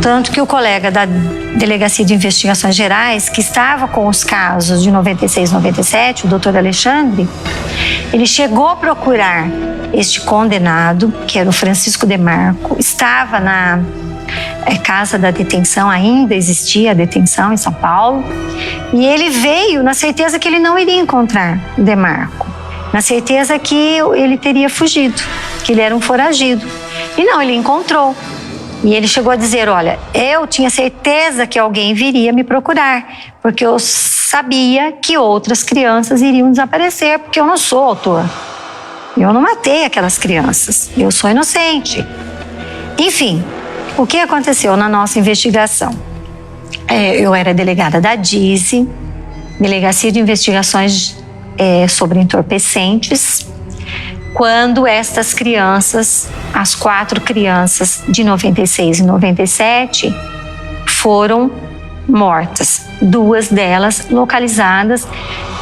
Tanto que o colega da Delegacia de Investigações Gerais, que estava com os casos de 96 e 97, o doutor Alexandre, ele chegou a procurar este condenado, que era o Francisco Demarco, estava na casa da detenção, ainda existia a detenção em São Paulo, e ele veio na certeza que ele não iria encontrar o Demarco, na certeza que ele teria fugido, que ele era um foragido. E não, ele encontrou. E ele chegou a dizer, olha, eu tinha certeza que alguém viria me procurar, porque eu sabia que outras crianças iriam desaparecer, porque eu não sou autor. Eu não matei aquelas crianças, eu sou inocente. Enfim, o que aconteceu na nossa investigação? Eu era delegada da DISE, Delegacia de Investigações sobre Entorpecentes, quando estas crianças, as 4 crianças de 96 e 97, foram mortas. 2 delas localizadas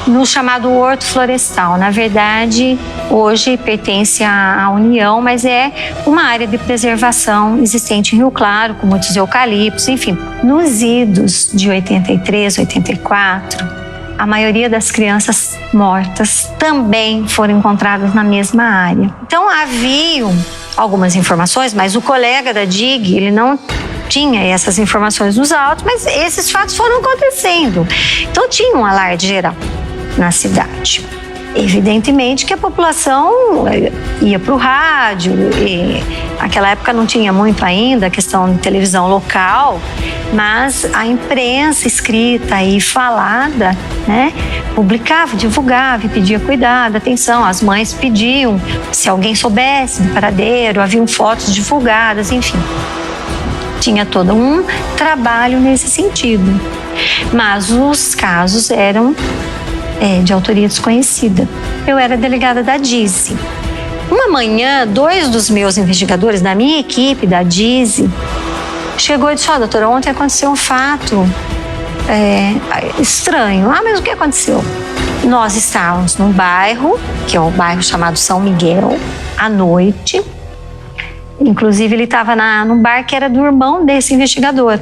no chamado Horto Florestal. Na verdade, hoje pertence à União, mas é uma área de preservação existente em Rio Claro, com muitos eucaliptos, enfim. Nos idos de 83, 84, a maioria das crianças mortas também foram encontradas na mesma área. Então, haviam algumas informações, mas o colega da DIG, ele não tinha essas informações nos autos, mas esses fatos foram acontecendo. Então, tinha um alarde geral na cidade. Evidentemente que a população ia para o rádio, e naquela época não tinha muito ainda a questão de televisão local, mas a imprensa escrita e falada, né, publicava, divulgava e pedia cuidado, atenção. As mães pediam se alguém soubesse do paradeiro, haviam fotos divulgadas, enfim. Tinha todo um trabalho nesse sentido. Mas os casos eram de autoria desconhecida. Eu era delegada da DISE. Uma manhã, 2 dos meus investigadores da minha equipe, da DISE, chegou e disse, doutora, ontem aconteceu um fato estranho. Mas o que aconteceu? Nós estávamos num bairro, que é o bairro chamado São Miguel, à noite. Inclusive, ele estava num bar que era do irmão desse investigador.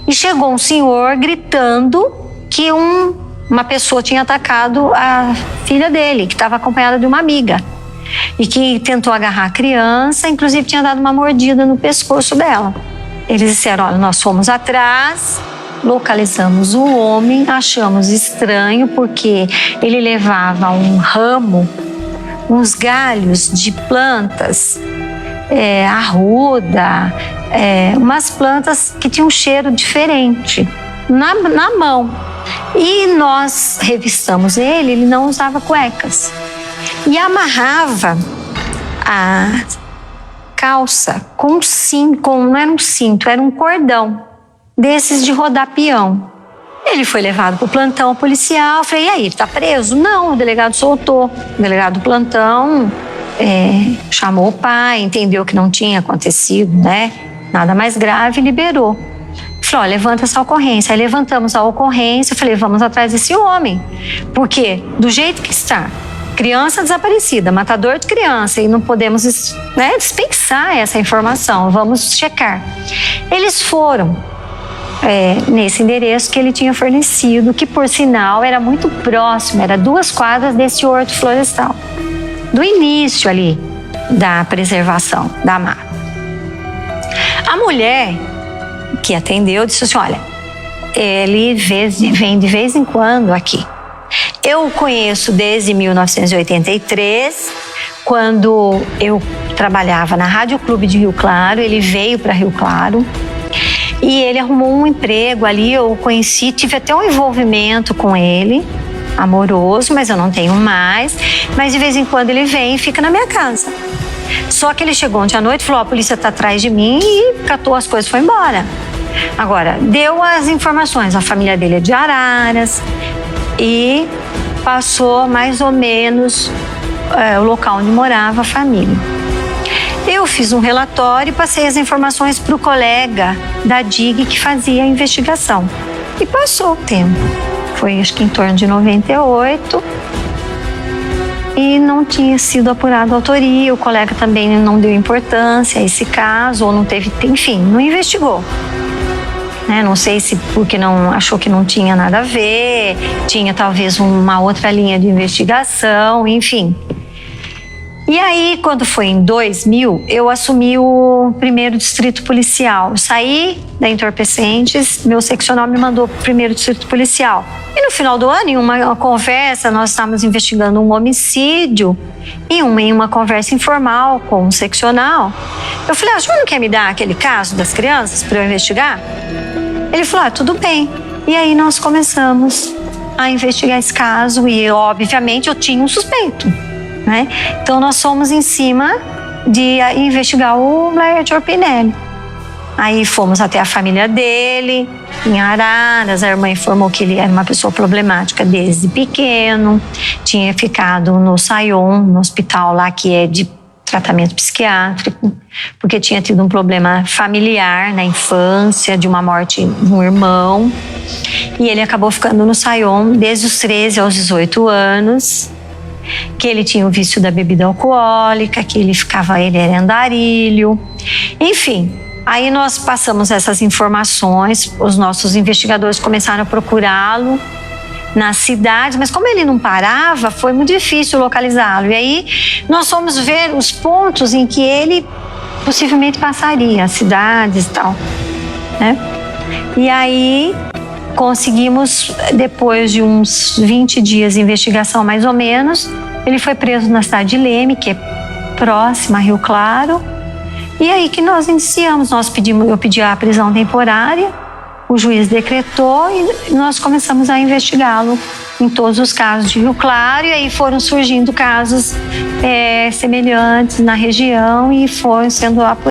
E chegou um senhor gritando que uma pessoa tinha atacado a filha dele, que estava acompanhada de uma amiga. E que tentou agarrar a criança, inclusive tinha dado uma mordida no pescoço dela. Eles disseram, olha, nós fomos atrás, localizamos o homem, achamos estranho porque ele levava um ramo, uns galhos de plantas, arruda, umas plantas que tinham um cheiro diferente na mão. E nós revistamos ele não usava cuecas. E amarrava a calça com não era um cinto, era um cordão desses de rodar peão. Ele foi levado para o plantão policial. Eu falei, e aí, ele está preso? Não, o delegado soltou. O delegado do plantão chamou o pai, entendeu que não tinha acontecido, né? Nada mais grave, e liberou. Falei, levanta essa ocorrência. Aí levantamos a ocorrência, eu falei, vamos atrás desse homem. Porque, do jeito que está, criança desaparecida, matador de criança, e não podemos dispensar essa informação, vamos checar. Eles foram nesse endereço que ele tinha fornecido, que por sinal era muito próximo, era 2 quadras desse horto florestal, do início ali da preservação da mata. A mulher que atendeu disse assim, olha, ele vem de vez em quando aqui. Eu o conheço desde 1983, quando eu trabalhava na Rádio Clube de Rio Claro. Ele veio para Rio Claro e ele arrumou um emprego ali, eu o conheci, tive até um envolvimento com ele, amoroso, mas eu não tenho mais. Mas de vez em quando ele vem e fica na minha casa. Só que ele chegou ontem à noite, falou, a polícia está atrás de mim, e catou as coisas e foi embora. Agora, deu as informações, a família dele é de Araras, e passou mais ou menos o local onde morava a família. Eu fiz um relatório e passei as informações para o colega da DIG que fazia a investigação. E passou o tempo. Foi, acho que em torno de 98. e não tinha sido apurada a autoria. O colega também não deu importância a esse caso, ou não teve, enfim, não investigou. Não sei se porque não achou que não tinha nada a ver, tinha talvez uma outra linha de investigação, enfim. E aí, quando foi em 2000, eu assumi o 1º Distrito Policial. Eu saí da Entorpecentes, meu seccional me mandou para o 1º Distrito Policial. E no final do ano, em uma conversa, nós estávamos investigando um homicídio, em uma conversa informal com um seccional. Eu falei, o senhor não quer me dar aquele caso das crianças para eu investigar? Ele falou, tudo bem. E aí nós começamos a investigar esse caso e, obviamente, eu tinha um suspeito, né? Então, nós fomos em cima de investigar o Blair Orpinelli. Aí fomos até a família dele, em Araras. A irmã informou que ele era uma pessoa problemática desde pequeno, tinha ficado no Sion, no hospital lá que é de tratamento psiquiátrico, porque tinha tido um problema familiar na infância, de uma morte de um irmão. E ele acabou ficando no Sion desde os 13 aos 18 anos, que ele tinha o vício da bebida alcoólica, que ele era andarilho, enfim. Aí nós passamos essas informações, os nossos investigadores começaram a procurá-lo na cidade, mas como ele não parava, foi muito difícil localizá-lo. E aí nós fomos ver os pontos em que ele possivelmente passaria, as cidades e tal, né? E aí conseguimos, depois de uns 20 dias de investigação mais ou menos, ele foi preso na cidade de Leme, que é próxima a Rio Claro. E aí que nós iniciamos, eu pedi a prisão temporária, o juiz decretou e nós começamos a investigá-lo em todos os casos de Rio Claro. E aí foram surgindo casos semelhantes na região e foram sendo apurados.